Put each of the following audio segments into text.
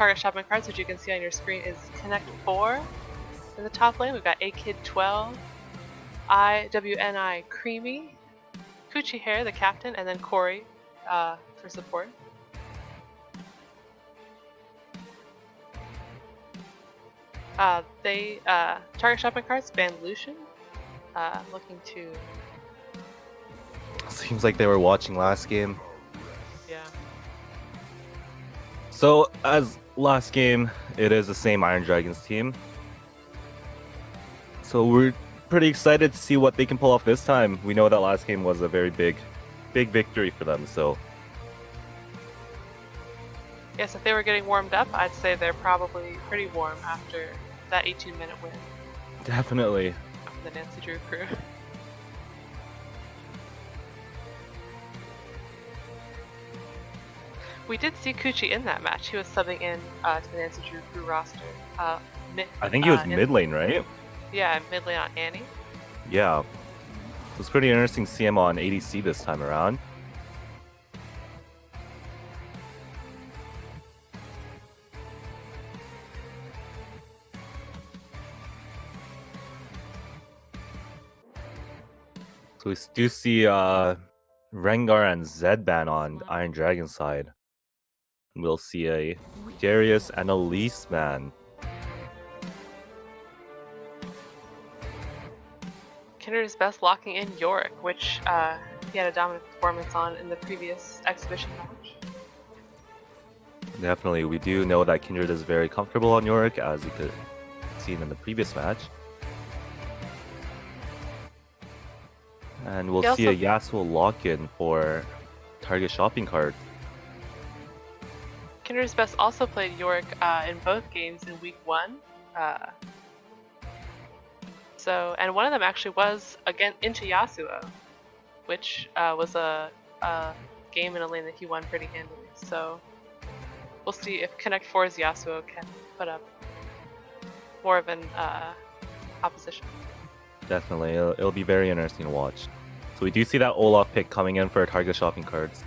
target shopping cards, which you can see on your screen, is Connect 4 in the top lane. We've got A-Kid 12, IWNI Creamy, Coochie Hair, the captain, and then Corey for support. They target shopping cards ban Lucian. Looking to. Seems like they were watching last game. Yeah. So as last game, it is the same Iron Dragons team. So we're pretty excited to see what they can pull off this time. We know that last game was a very big victory for them. So yes, if they were getting warmed up, I'd say they're probably pretty warm after that 18-minute win. Definitely. From the Nancy Drew crew. We did see Coochie in that match. He was subbing in to the Nancy Drew crew roster. I think he was mid lane, right? Yeah, mid lane on Annie. Yeah. It was pretty interesting to see him on ADC this time around. So we do see Rengar and Zedban on Iron Dragon side. We'll see a Darius and a Elise man. Kindred is best locking in Yorick, which he had a dominant performance on in the previous exhibition match. Definitely, we do know that Kindred is very comfortable on Yorick, as you could have seen in the previous match. And we'll see a Yasuo lock-in for target shopping card. Kindred's best also played Yorick in both games in week 1. And one of them actually was again into Yasuo, which was a game in a lane that he won pretty handily. So we'll see if Connect 4's Yasuo can put up more of an opposition. Definitely, it'll be very interesting to watch. So we do see that Olaf pick coming in for target shopping cards.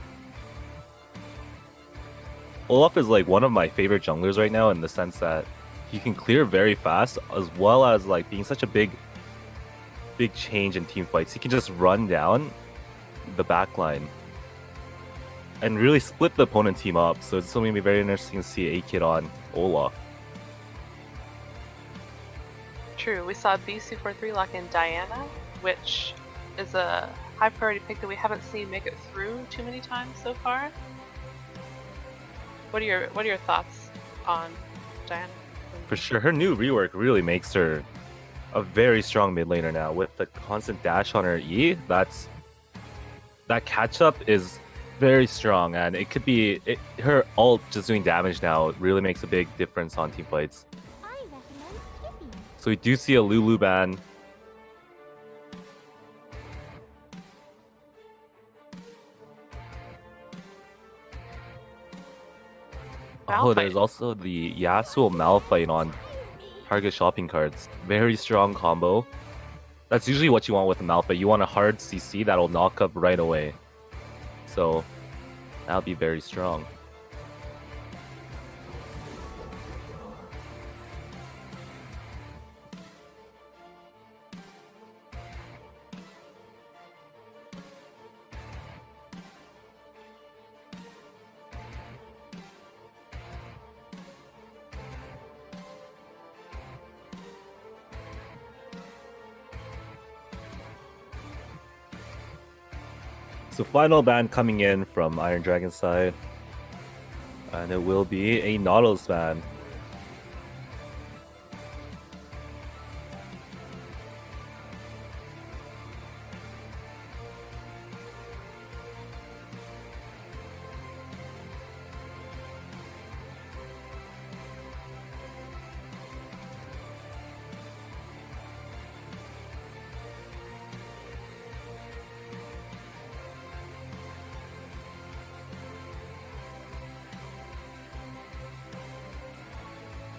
Olaf is like one of my favorite junglers right now in the sense that he can clear very fast, as well as like being such a big change in team fights. He can just run down the backline and really split the opponent team up. So it's going to be very interesting to see A-Kid on Olaf. True, we saw BC43 lock in Diana, which is a high priority pick that we haven't seen make it through too many times so far. What are your thoughts on Diana? For sure, her new rework really makes her a very strong mid laner now. With the constant dash on her E, that catch up is very strong, and it could be her ult just doing damage now really makes a big difference on team fights. So we do see a Lulu ban. Oh, there's also the Yasuo Malphite on target shopping cards. Very strong combo. That's usually what you want with a Malphite. You want a hard CC that'll knock up right away. So that'll be very strong. So final ban coming in from Iron Dragon's side. And it will be a Nautilus ban.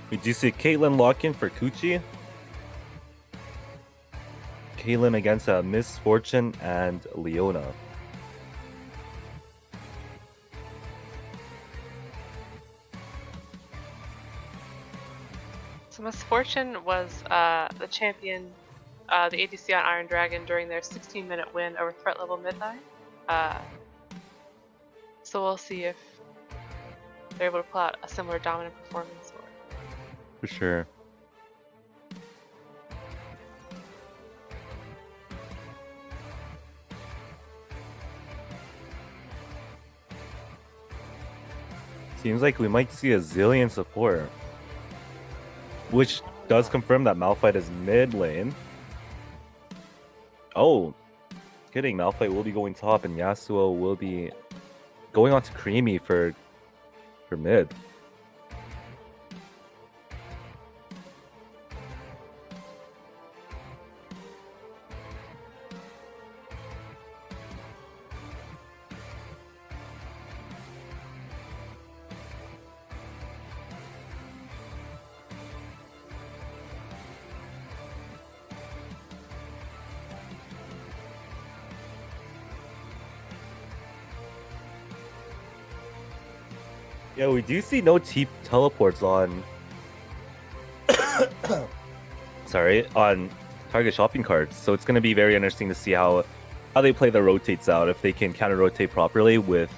We do see Caitlyn lock in for Coochie. Caitlyn against Miss Fortune and Leona. So Misfortune was the champion, the ADC on Iron Dragon during their 16-minute win over threat level Midnight. Uh, so we'll see if they're able to pull out a similar dominant performance. Or... For sure. Seems like we might see a Zillion support, which does confirm that Malphite is mid lane. Oh, kidding. Malphite will be going top, and Yasuo will be going on to Creamy for mid. Yeah, we do see no T teleports on. Sorry, on target shopping carts. So it's going to be very interesting to see how they play the rotates out. If they can counter rotate properly with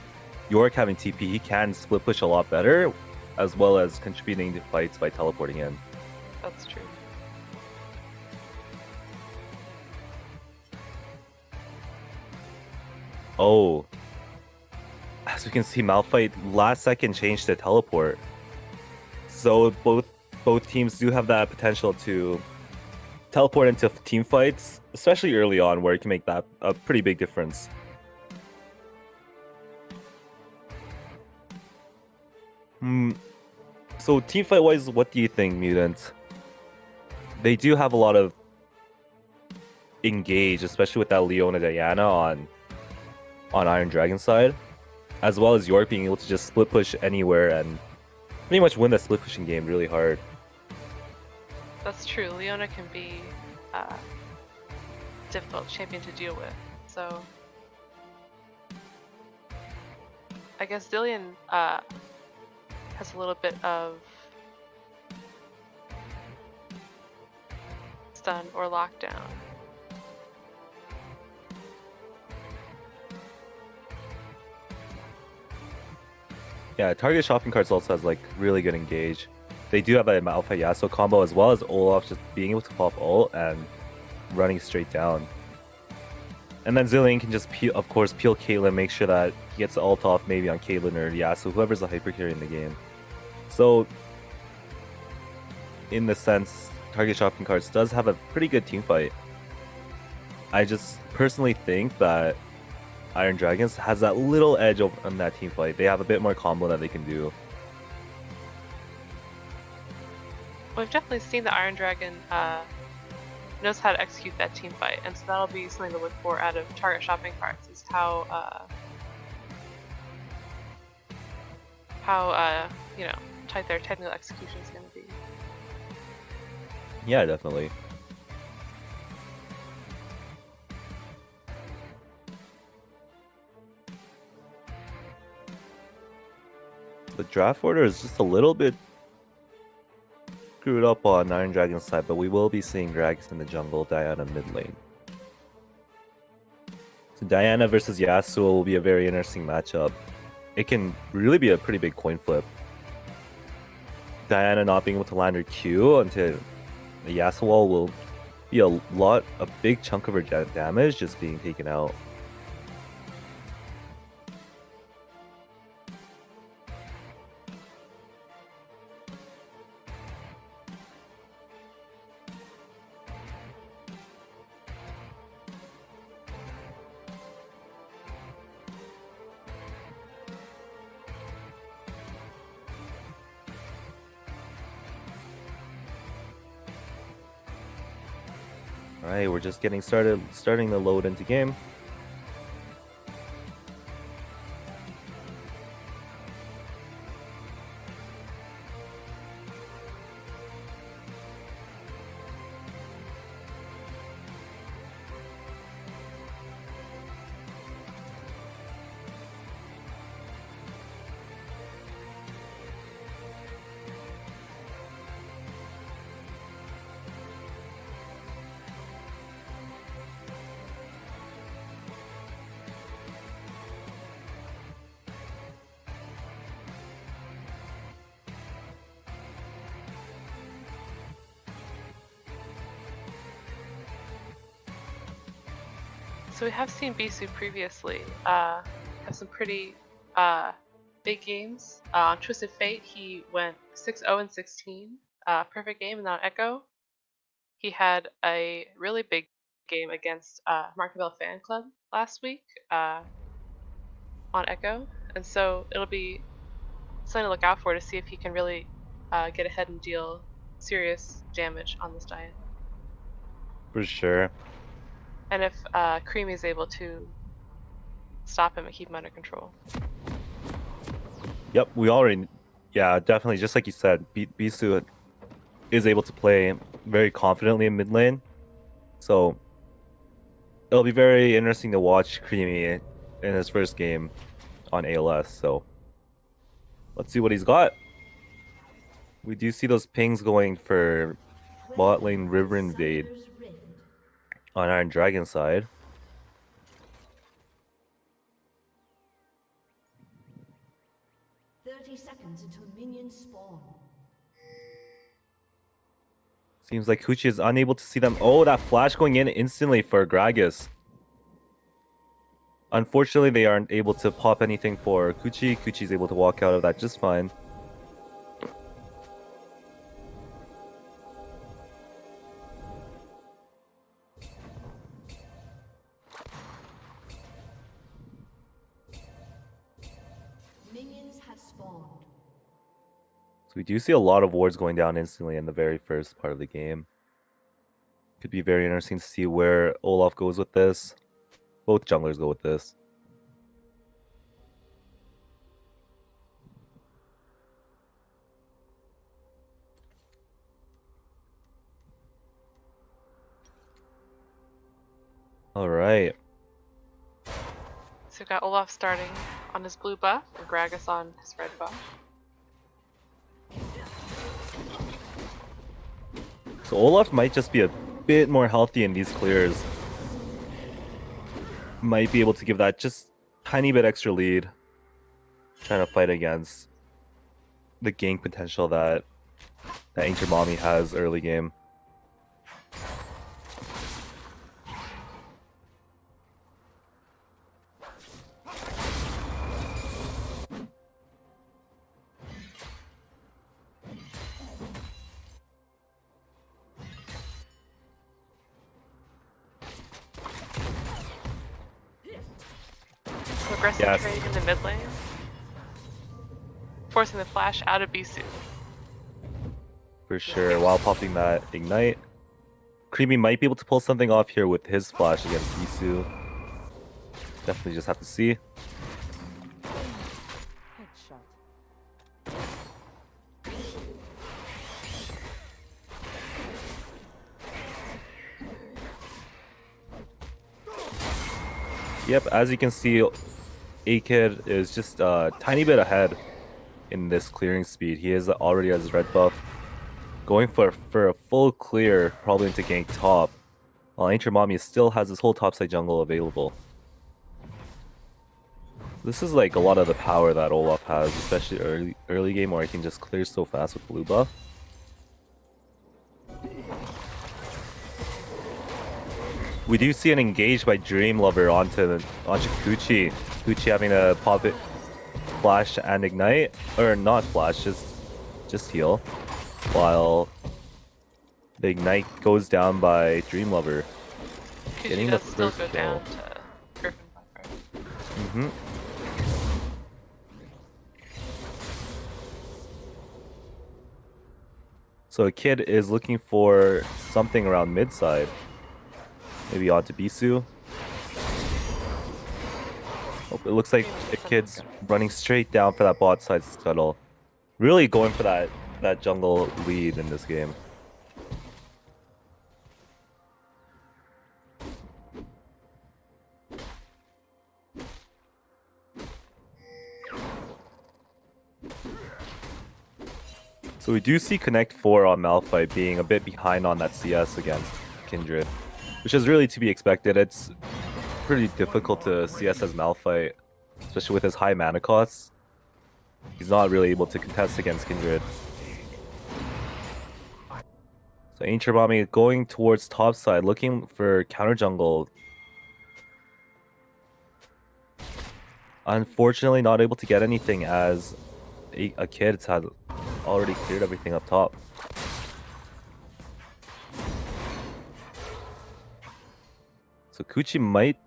York having TP, he can split push a lot better, as well as contributing to fights by teleporting in. That's true. Oh, as we can see, Malphite last second changed to teleport. So both teams do have that potential to teleport into team fights, especially early on, where it can make that a pretty big difference. So team fight wise, what do you think, Mutant? They do have a lot of engage, especially with that Leona Diana on Iron Dragon side, as well as York being able to just split push anywhere and pretty much win the split pushing game really hard. That's true. Leona can be a difficult champion to deal with. So I guess Dillion has a little bit of stun or lockdown. Yeah, target shopping carts also has like really good engage. They do have a Malphite Yasuo combo, as well as Olaf just being able to pop ult and running straight down. And then Zillion can just peel, of course, peel Caitlyn, make sure that he gets the ult off maybe on Caitlyn or Yasuo, whoever's the hyper carry in the game. So, in the sense, target shopping carts does have a pretty good team fight. I just personally think that Iron Dragons has that little edge on that team fight. They have a bit more combo that they can do. We've definitely seen the Iron Dragon knows how to execute that team fight, and so that'll be something to look for out of target shopping carts, is how you know, tight their technical execution is going to be. Yeah, definitely. The draft order is just a little bit screwed up on Iron Dragon's side, but we will be seeing Drags in the jungle, Diana mid lane. So Diana versus Yasuo will be a very interesting matchup. It can really be a pretty big coin flip. Diana not being able to land her Q until the Yasuo will be a big chunk of her damage just being taken out. Alright, we're just getting starting the load into game. So we have seen Bisu previously have some pretty big games. On Twisted Fate, he went 6-0 and 16, perfect game, and on Echo, he had a really big game against Markabelle Fan Club last week on Echo, and so it'll be something to look out for to see if he can really get ahead and deal serious damage on this giant, For sure. and if Creamy is able to stop him and keep him under control. Yep, we already. Yeah, definitely. Just like you said, Bisu is able to play very confidently in mid lane. So it'll be very interesting to watch Creamy in his first game on ALS. So let's see what he's got. We do see those pings going for bot lane River Invade on Iron Dragon side. Seconds until minions spawn. Seems like Kuchi is unable to see them. Oh, that flash going in instantly for Gragas. Unfortunately, they aren't able to pop anything for Kuchi. Kuchi's able to walk out of that just fine. Minions have spawned. So we do see a lot of wards going down instantly in the very first part of the game. Could be very interesting to see where Olaf goes with this. Both junglers go with this. All right. So we've got Olaf starting on his blue buff and Gragas on his red buff. So Olaf might just be a bit more healthy in these clears. Might be able to give that just tiny bit extra lead. Trying to fight against the gank potential that Ancient Mommy has early game. So aggressive Yes. trade in the mid lane, forcing the flash out of Bisu. For sure, while popping that Ignite. Creamy might be able to pull something off here with his flash against Bisu. Definitely just have to see. Yep, as you can see, A-Kid is just a tiny bit ahead in this clearing speed. He is already has his red buff. Going for a full clear, probably into gank top. While Ancient Mommy still has his whole topside jungle available. This is like a lot of the power that Olaf has, especially early game where he can just clear so fast with blue buff. We do see an engage by Dream Lover onto Kuchi. Kuchi having to pop it, flash and ignite, or not flash, just heal, while the ignite goes down by Dream Lover. Kuchi does still go down to Griffin Buffer. So a kid is looking for something around mid side. Maybe onto Bisu. Oh, it looks like a kid's running straight down for that bot side scuttle. Really going for that jungle lead in this game. So we do see Connect 4 on Malphite being a bit behind on that CS against Kindred, which is really to be expected. It's pretty difficult to CS as Malphite, especially with his high mana costs. He's not really able to contest against Kindred. So Ancient Mommy going towards top side, looking for counter jungle. Unfortunately, not able to get anything as a kid has already cleared everything up top. So Kuchi might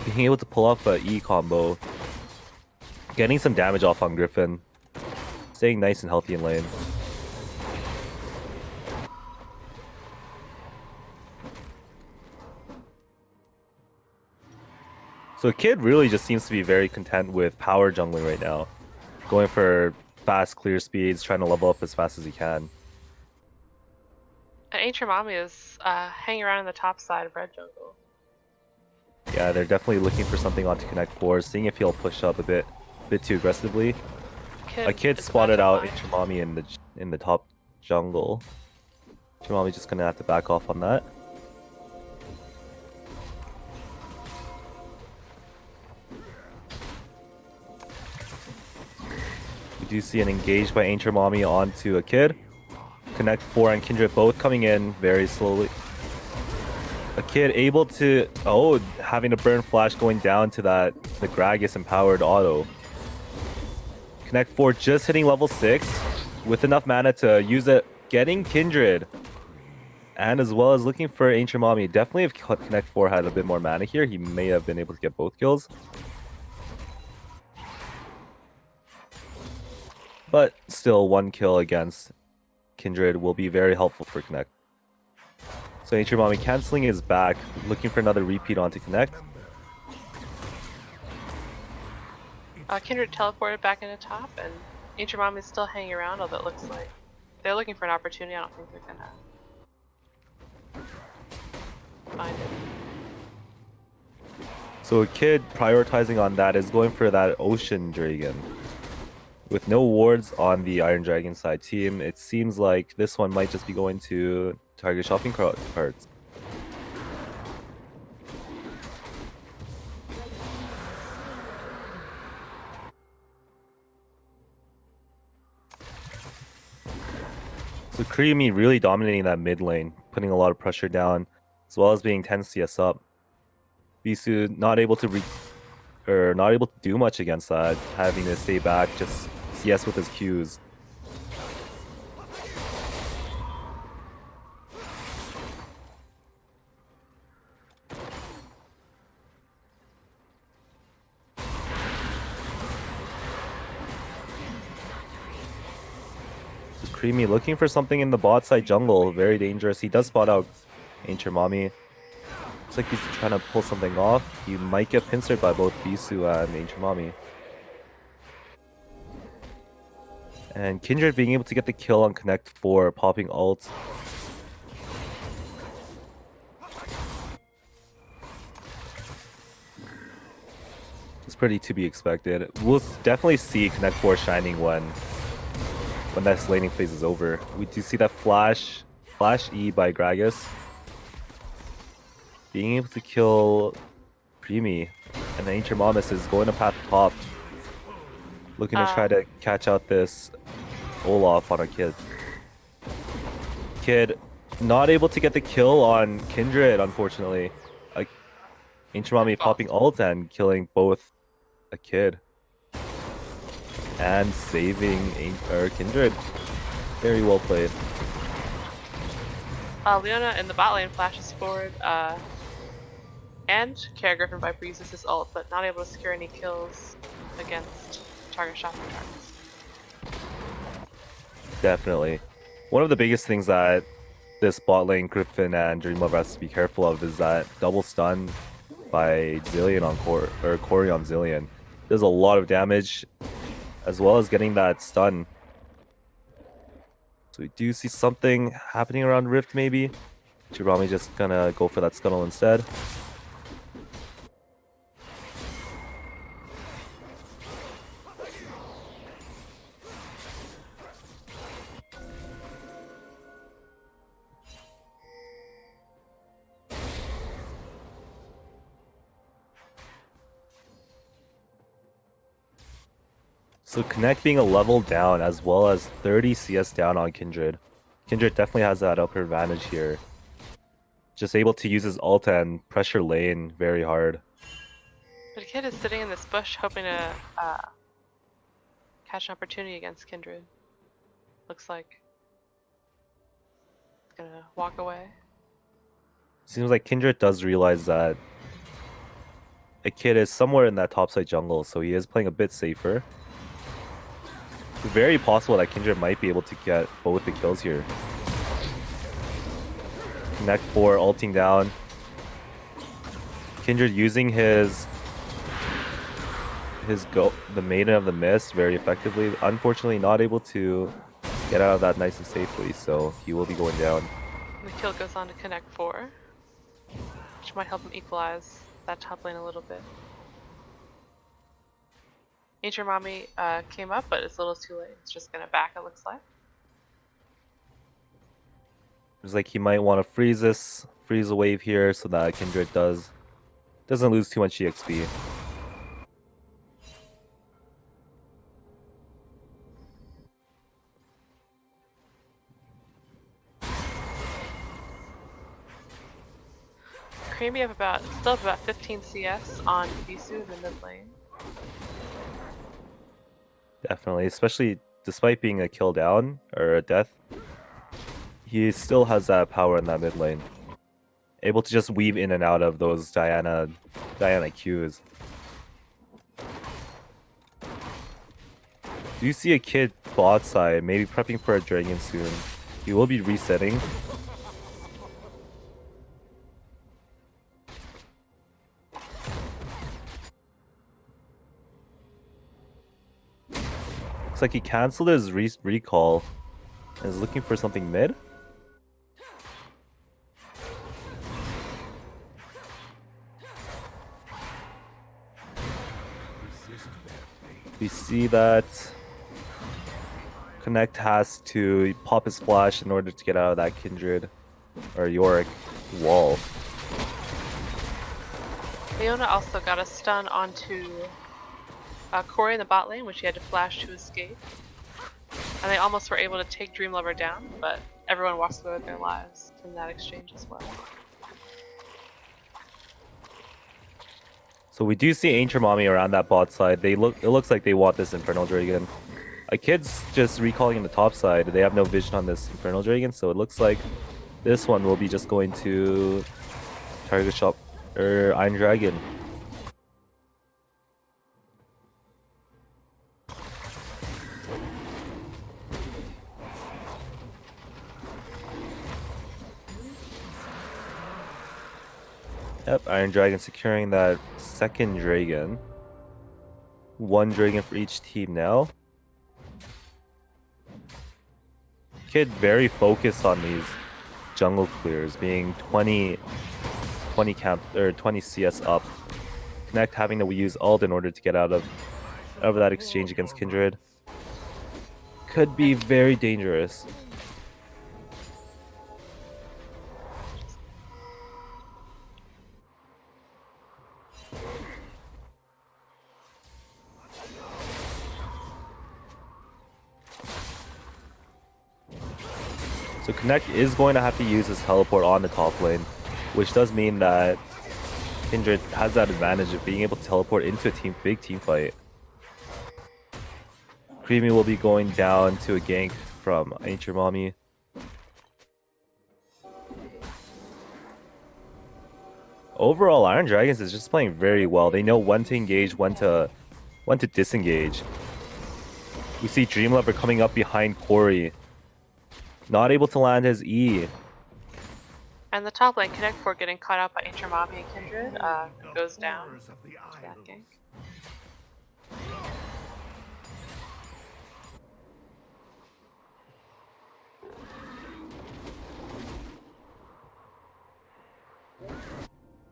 being able to pull off a E combo, getting some damage off on Griffin, staying nice and healthy in lane. So Kid really just seems to be very content with power jungling right now, going for fast clear speeds, trying to level up as fast as he can. And Ancient Mommy is hanging around in the top side of red jungle. Yeah, they're definitely looking for something onto Connect 4, seeing if he'll push up a bit too aggressively. A kid is spotted about out to fly. Ichimami in the top jungle. Ichimami just gonna have to back off on that. We do see an engage by Ancient Mommy onto a kid. Connect 4 and Kindred both coming in very slowly. A kid able to having a burn flash going down to the Gragas empowered auto. Connect 4 just hitting level 6 with enough mana to use it, getting Kindred. And as well as looking for Ancient Mommy. Definitely if Connect 4 had a bit more mana here, he may have been able to get both kills. But still, one kill against Kindred will be very helpful for Connect. So Ancient Mommy canceling his back, looking for another repeat onto Connect. Kindred teleported back into top, and Ancient Mommy is still hanging around, although it looks like they're looking for an opportunity. I don't think they're gonna find it. So a kid prioritizing on that is going for that Ocean Dragon. With no wards on the Iron Dragon side team, it seems like this one might just be going to target shopping carts. So Creamy really dominating that mid lane, putting a lot of pressure down, as well as being 10 CS up. Bisu not able to not able to do much against that, having to stay back, just CS with his Qs. Creamy looking for something in the bot side jungle, very dangerous. He does spot out Ancient Mommy. Looks like he's trying to pull something off. He might get pincered by both Bisu and Ancient Mommy. And Kindred being able to get the kill on Connect 4, popping ult. It's pretty to be expected. We'll definitely see Connect 4 shining when that laning phase is over. We do see that flash E by Gragas. Being able to kill Creamy. And the Ancient Mamis is going to path top. Looking to try to catch out this Olaf on a kid. Kid not able to get the kill on Kindred, unfortunately. Ancient Mommy popping ult and killing both a kid. And saving Kindred. Very well played. Leona in the bot lane flashes forward, and Kara Griffin Viper uses his ult, but not able to secure any kills against target shopping carts. Definitely. One of the biggest things that this bot lane Griffin and Dreamlove has to be careful of is that double stun by Zillion on Corey on Zillion. Does a lot of damage, as well as getting that stun. So we do see something happening around Rift maybe. Chirami just gonna go for that scuttle instead. So Connect being a level down as well as 30 CS down on Kindred. Kindred definitely has that upper advantage here. Just able to use his ult and pressure lane very hard. The kid is sitting in this bush hoping to catch an opportunity against Kindred. Looks like he's gonna walk away. Seems like Kindred does realize that a kid is somewhere in that topside jungle, so he is playing a bit safer. It's very possible that Kindred might be able to get both the kills here. Connect 4 ulting down. Kindred using the Maiden of the Mist very effectively. Unfortunately, not able to get out of that nice and safely, so he will be going down. And the kill goes on to connect 4, which might help him equalize that top lane a little bit. Ancient Mommy came up, but it's a little too late. It's just gonna back, it looks like. It's like he might want to freeze the wave here so that Kindred doesn't lose too much EXP. Creamy have still have about 15 CS on Bisu in the mid lane. Definitely, especially despite being a kill down or a death, he still has that power in that mid lane. Able to just weave in and out of those Diana Qs. Do you see a kid bot side, maybe prepping for a dragon soon? He will be resetting. Looks like he cancelled his recall and is looking for something mid. We see that Connect has to pop his flash in order to get out of that Kindred or Yorick wall. Leona also got a stun onto Corey in the bot lane, which he had to flash to escape. And they almost were able to take Dream Lover down, but everyone walks away with their lives from that exchange as well. So we do see Ancient Mommy around that bot side. It looks like they want this Infernal Dragon. A kid's just recalling in the top side. They have no vision on this Infernal Dragon, so it looks like this one will be just going to target shop or Iron Dragon. Yep, Iron Dragon securing that second dragon. One dragon for each team now. Kid very focused on these jungle clears, being 20 CS up. Connect having to use ult in order to get out of that exchange against Kindred. Could be very dangerous. So Connect is going to have to use his teleport on the top lane, which does mean that Kindred has that advantage of being able to teleport into a big team fight. Creamy will be going down to a gank from Ancient Mommy. Overall, Iron Dragons is just playing very well. They know when to engage, when to disengage. We see Dream Lover coming up behind Corey. Not able to land his E. And the top lane Connect 4 getting caught out by Ancient Mommy and Kindred goes down to that gank.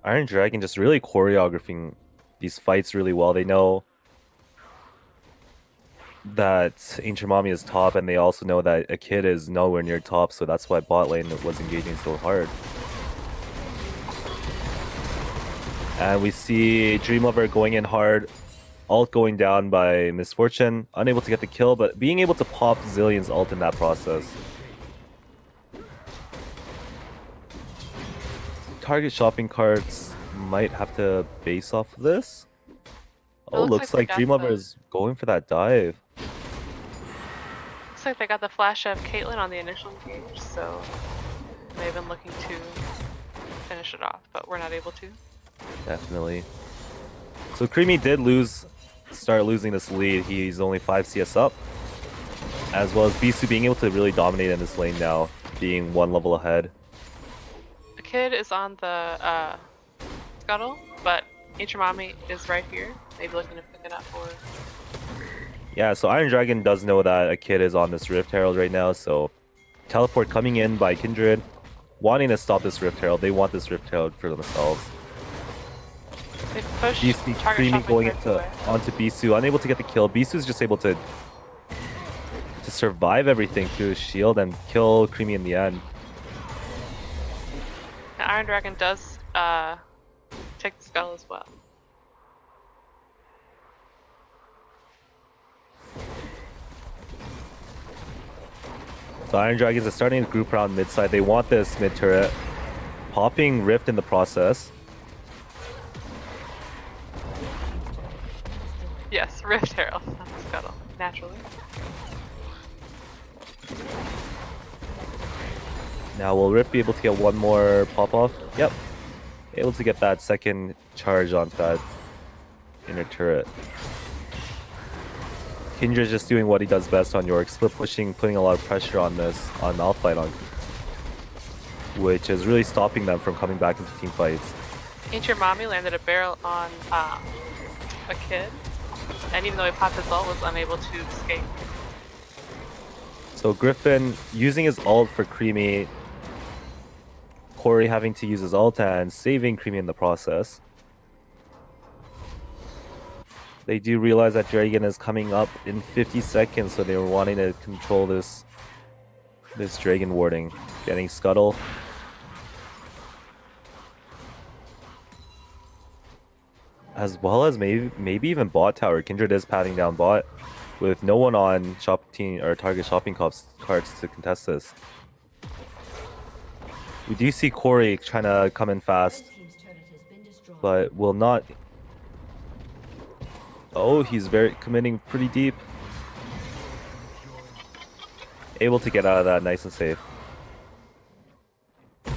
Iron Dragon just really choreographing these fights really well. They know that Ancient Mommy is top, and they also know that a kid is nowhere near top, so that's why bot lane was engaging so hard. And we see Dream Lover going in hard, ult going down by Misfortune, unable to get the kill, but being able to pop Zillion's ult in that process. Target shopping carts might have to base off of this. Oh, looks like looks they like got Dreamlover the- is going for that dive. Looks like they got the flash of Caitlyn on the initial engage, so they've been looking to finish it off, but we're not able to. Definitely. So Creamy did start losing this lead. He's only 5 CS up. As well as Bisu being able to really dominate in this lane now, being 1 level ahead. The kid is on the scuttle, but Ichimami is right here. Maybe looking to pick it up or Yeah, so Iron Dragon does know that a kid is on this Rift Herald right now, so teleport coming in by Kindred, wanting to stop this Rift Herald. They want this Rift Herald for themselves. they push Bisu target Creamy shopping going cards away. onto Bisu, unable to get the kill. Bisu's just able to survive everything through his shield and kill Creamy in the end. And Iron Dragon does take the skull as well. So Iron Dragons are starting to group around mid side. They want this mid turret, popping Rift in the process. Yes, Rift Herald, not the scuttle, naturally. Now will Rift be able to get one more pop off? Yep. Able to get that second charge onto that inner turret. Kindred's just doing what he does best on York, split pushing, putting a lot of pressure on Malphite on, which is really stopping them from coming back into team fights. Ancient Mommy landed a barrel on a kid, and even though he popped his ult, was unable to escape. So Griffin using his ult for Creamy, Corey having to use his ult and saving Creamy in the process. They do realize that Dragon is coming up in 50 seconds, so they were wanting to control this Dragon warding. Getting Scuttle. As well as maybe even bot tower. Kindred is patting down bot with no one on target shopping carts to contest this. We do see Corey trying to come in fast, Red team's turret has been destroyed. but will not. Oh, he's committing pretty deep. Able to get out of that nice and safe. In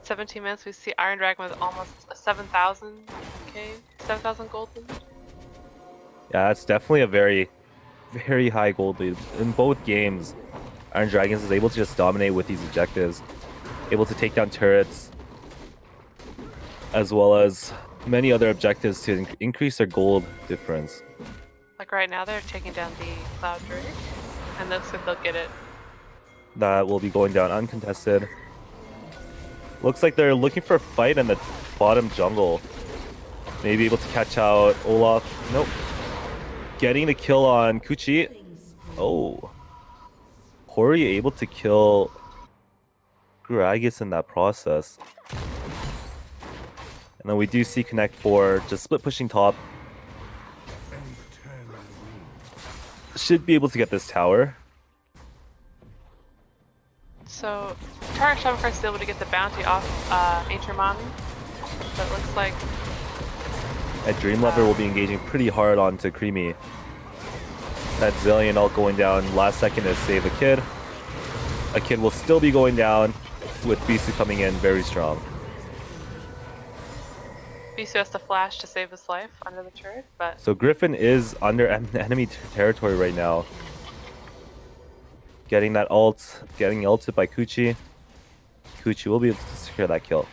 17 minutes, we see Iron Dragon with almost a 7,000 gold lead. Yeah, it's definitely a very, very high gold lead. In both games, Iron Dragons is able to just dominate with these objectives. Able to take down turrets, as well as many other objectives to increase their gold difference. Like right now, they're taking down the Cloud Drake, and looks like they'll get it. That will be going down uncontested. Looks like they're looking for a fight in the bottom jungle. Maybe able to catch out Olaf. Nope. Getting the kill on Kuchi. Oh. Corey able to kill Gragas in that process. And then we do see Connect 4 just split pushing top. Should be able to get this tower. So, target shopping cart is able to get the bounty off Ancient Mommy. So it looks like That Dreamlover will be engaging pretty hard onto Creamy. That Zillion ult going down last second to save a kid. A kid will still be going down with Bisu coming in very strong. Bisu has to flash to save his life under the turret, but So Griffin is under enemy territory right now. Getting that ult, getting ulted by Kuchi. Kuchi will be able to secure that kill.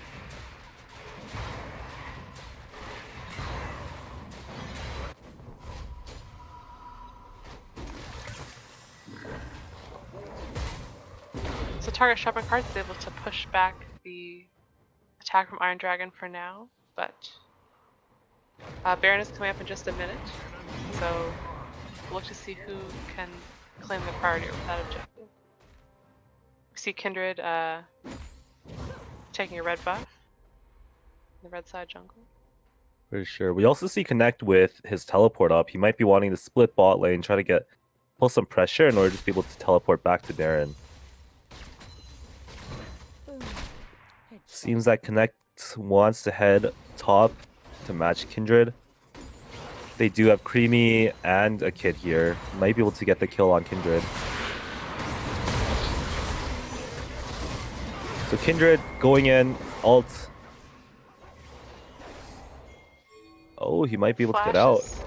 so target shopping cart is able to push back the attack from Iron Dragon for now, but Baron is coming up in just a minute, so we'll look to see who can claim the priority over that objective. We see Kindred taking a red buff in the red side jungle. For sure. We also see Connect with his teleport up. He might be wanting to split bot lane, try to pull some pressure in order to be able to teleport back to Baron. Seems that Connect wants to head top to match Kindred. They do have Creamy and a Kid here. Might be able to get the kill on Kindred. So Kindred going in, ult. Oh, he might be able to get out. Flashes.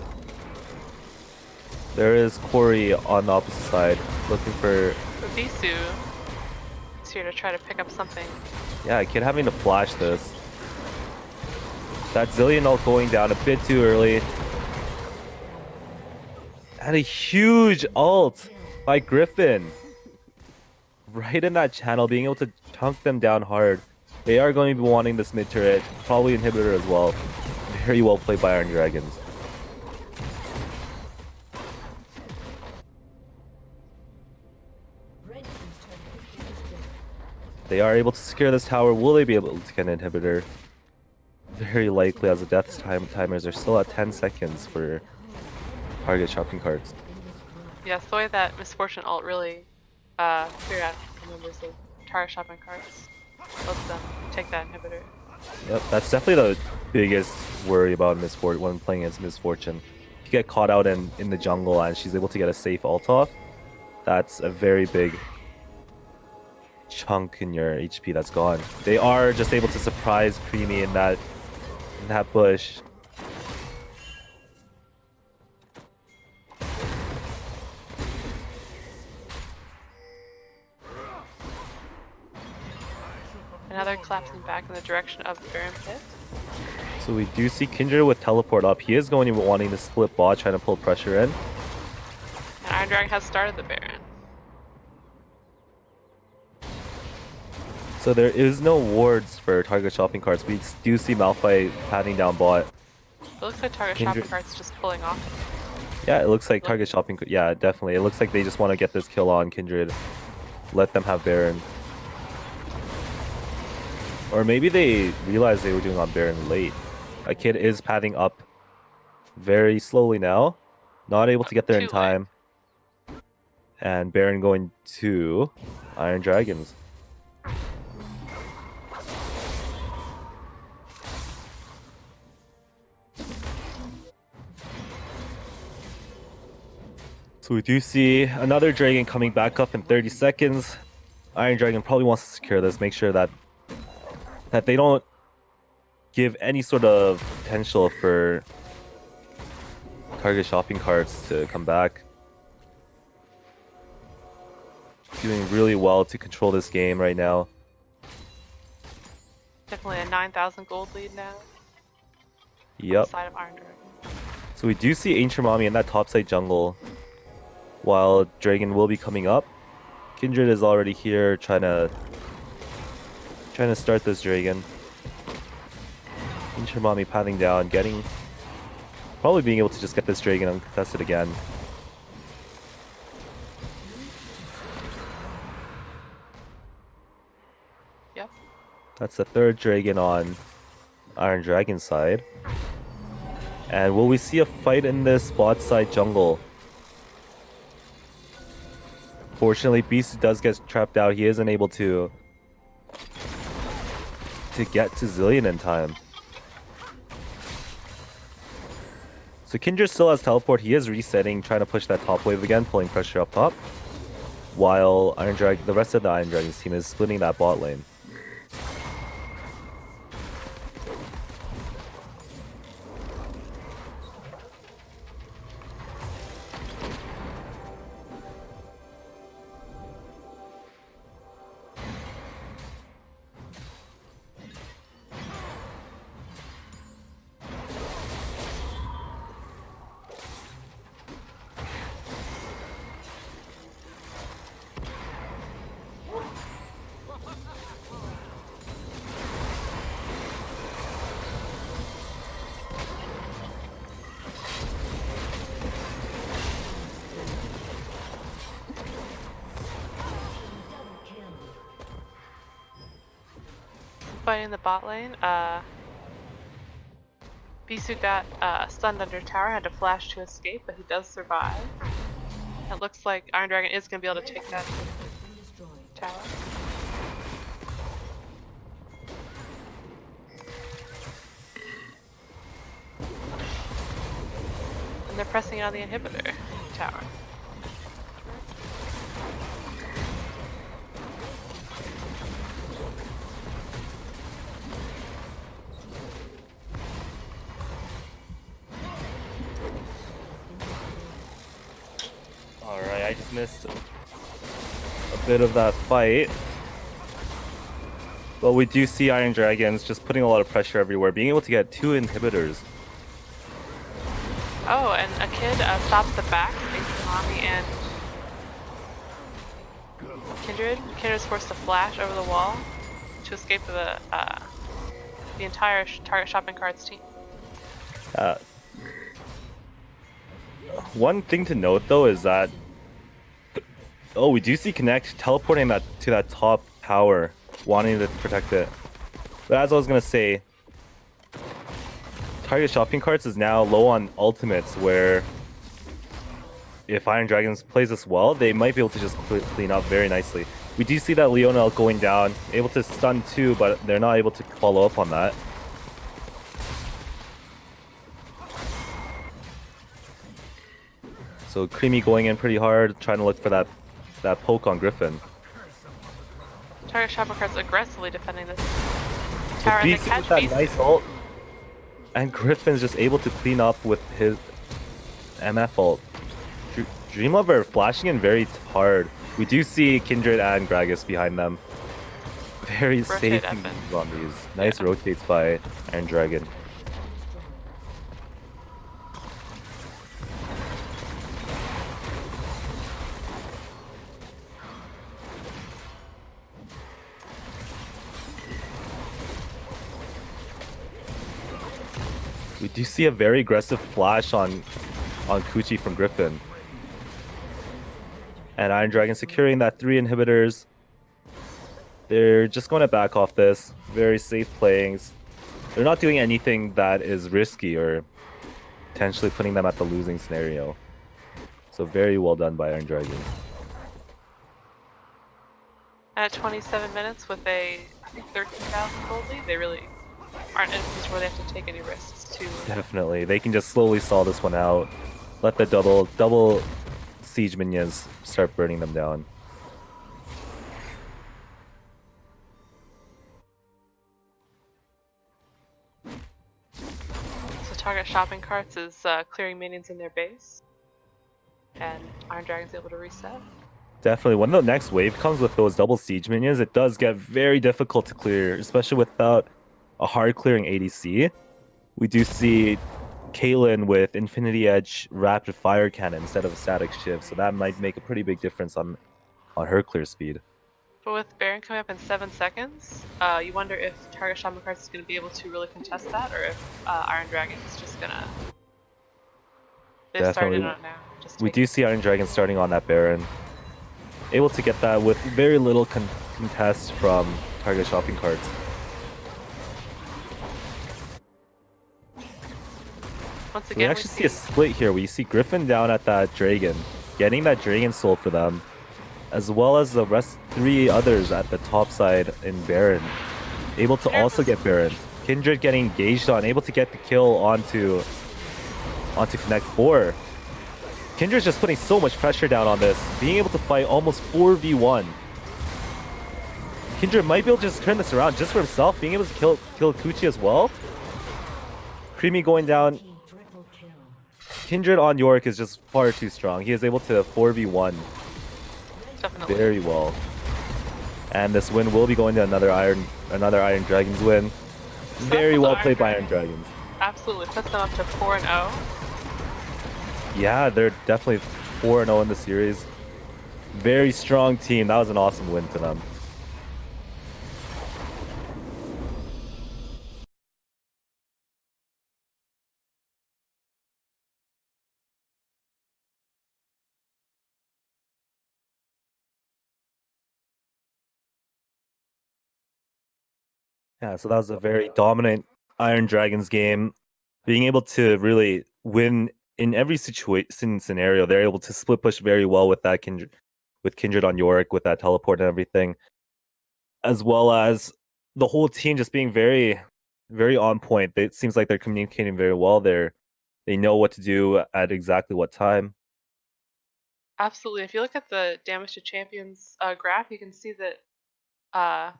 There is Corey on the opposite side, looking for... Bisu is here to try to pick up something. Yeah, Kid having to flash this. That Zillion ult going down a bit too early. And a huge ult by Griffin. Right in that channel, being able to chunk them down hard. They are going to be wanting this mid turret, probably inhibitor as well. Very well played by Iron Dragons. Red team's turret has been destroyed. They are able to secure this tower. Will they be able to get an inhibitor? Very likely, as the death timers are still at 10 seconds for target shopping carts. Yeah, it's the way that Misfortune ult really cleared out the members of target shopping carts. Lets them take that inhibitor. Yep, that's definitely the biggest worry about Misfortune when playing against Misfortune. If you get caught out in the jungle and she's able to get a safe ult off, that's a very big chunk in your HP that's gone. They are just able to surprise Creamy in that bush. Another collapsing back in the direction of the Baron pit. So we do see Kindred with teleport up. He is going to be wanting to split bot, trying to pull pressure in. And Iron Dragon has started the Baron. So there is no wards for target shopping carts. We do see Malphite patting down bot. It looks like target Kindred- shopping carts just pulling off. Yeah, it looks like target shopping. Yeah, definitely. It looks like they just want to get this kill on Kindred. Let them have Baron. Or maybe they realized they were doing on Baron late. A Kid is pathing up very slowly now. Not able to get there in Too late. time. And Baron going to Iron Dragons. So we do see another Dragon coming back up in 30 seconds. Iron Dragon probably wants to secure this, make sure that they don't give any sort of potential for target shopping carts to come back. Doing really well to control this game right now. Definitely a 9,000 gold lead now. On Yep. the side of Iron Dragon. So we do see Ancient Mommy in that topside jungle, while Dragon will be coming up. Kindred is already here, trying to start this Dragon. Ancient Mommy patting down, probably being able to just get this Dragon uncontested again. Yep. That's the third Dragon on Iron Dragon's side. And will we see a fight in this bot side jungle? Fortunately, Beast does get trapped out. He isn't able to get to Zillion in time. So Kindred still has teleport. He is resetting, trying to push that top wave again, pulling pressure up top. While the rest of the Iron Dragons team is splitting that bot lane. Fighting the bot lane, Bisu got stunned under tower, had to flash to escape, but he does survive. It looks like Iron Dragon is going to be able to take that Been destroyed. tower. And they're pressing on the inhibitor tower. Alright, I just missed a bit of that fight. But we do see Iron Dragons just putting a lot of pressure everywhere, being able to get 2 inhibitors. Oh, and a kid stops the back, makes Konami and Kindred. Kindred's forced to flash over the wall to escape the entire target shopping cart's team. One thing to note though is that we do see Connect teleporting to that top tower, wanting to protect it. But as I was gonna say, target shopping carts is now low on ultimates, where if Iron Dragons plays this well, they might be able to just clean up very nicely. We do see that Leona going down, able to stun too, but they're not able to follow up on that. So Creamy going in pretty hard, trying to look for that poke on Griffin. Target shopping cart's aggressively defending this So tower, and they Beast catch with that Beast. nice ult, and Griffin's just able to clean up with his MF ult. Dreamlover flashing in very hard. We do see Kindred and Gragas behind them. Very Rotate safe Evan. moves on these. Nice rotates by Iron Dragon. We do see a very aggressive flash on Kuchi from Griffin. And Iron Dragon securing that 3 inhibitors. They're just going to back off this. Very safe playings. They're not doing anything that is risky or potentially putting them at the losing scenario. So very well done by Iron Dragon. At 27 minutes with a, I think, 13,000 gold lead, they really aren't in a position where they have to take any risks to. Definitely. They can just slowly stall this one out. Let the double siege minions start burning them down. So target shopping carts is clearing minions in their base, and Iron Dragon's able to reset. Definitely. When the next wave comes with those double siege minions, it does get very difficult to clear, especially without a hard clearing ADC. We do see Caitlyn with Infinity Edge rapid fire cannon instead of a static shift, so that might make a pretty big difference on her clear speed. But with Baron coming up in 7 seconds, you wonder if target shopping carts is going to be able to really contest that, or if Iron Dragon is just gonna. They've started Definitely. on it now. Just We take do see Iron Dragon starting on that Baron. Able to get that with very little contest from target shopping carts. Once We again, actually see a split here. We see Griffin down at that Dragon, getting that Dragon Soul for them, as well as the rest 3 others at the top side in Baron. Able to also get Baron. Kindred getting engaged on, able to get the kill onto Connect 4. Kindred's just putting so much pressure down on this, being able to fight almost 4v1. Kindred might be able to just turn this around just for himself, being able to kill Kuchi as well. Creamy going down. Team triple kill. Kindred on York is just far too strong. He is able to 4v1 definitely. very well. And this win will be going to another Iron Dragons win. Very well played by Iron Dragons. Absolutely puts them up to 4-0. Yeah, they're definitely 4-0 in the series. Very strong team. That was an awesome win for them. Yeah, so that was a very dominant Iron Dragons game. Being able to really win in every situation scenario, they're able to split push very well with that Kindred on Yorick with that teleport and everything, as well as the whole team just being very, very on point. It seems like they're communicating very well. They're They know what to do at exactly what time. Absolutely. If you look at the damage to champions graph, you can see that uh,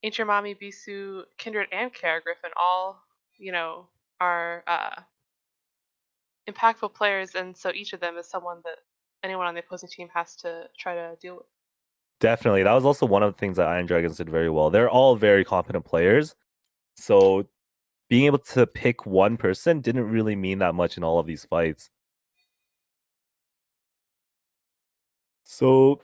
Ancient Mommy, Bisu, Kindred, and Kara Griffin all, you know, are impactful players, and so each of them is someone that anyone on the opposing team has to try to deal with. Definitely. That was also one of the things that Iron Dragons did very well. They're all very competent players. So being able to pick one person didn't really mean that much in all of these fights. So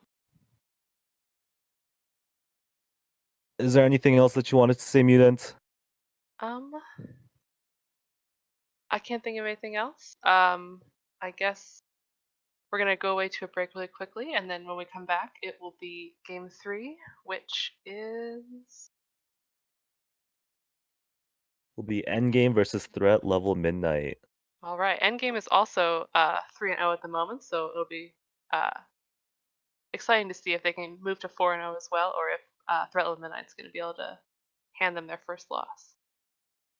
is there anything else that you wanted to say, Mutant? Um, I can't think of anything else. I guess we're gonna go away to a break really quickly, and then when we come back, it will be game 3, which is Will be Endgame versus Threat Level Midnight. all right. Endgame is also 3-0 at the moment, so it'll be uh, exciting to see if they can move to 4-0 as well, or if Threat Level Midnight's going to be able to hand them their first loss.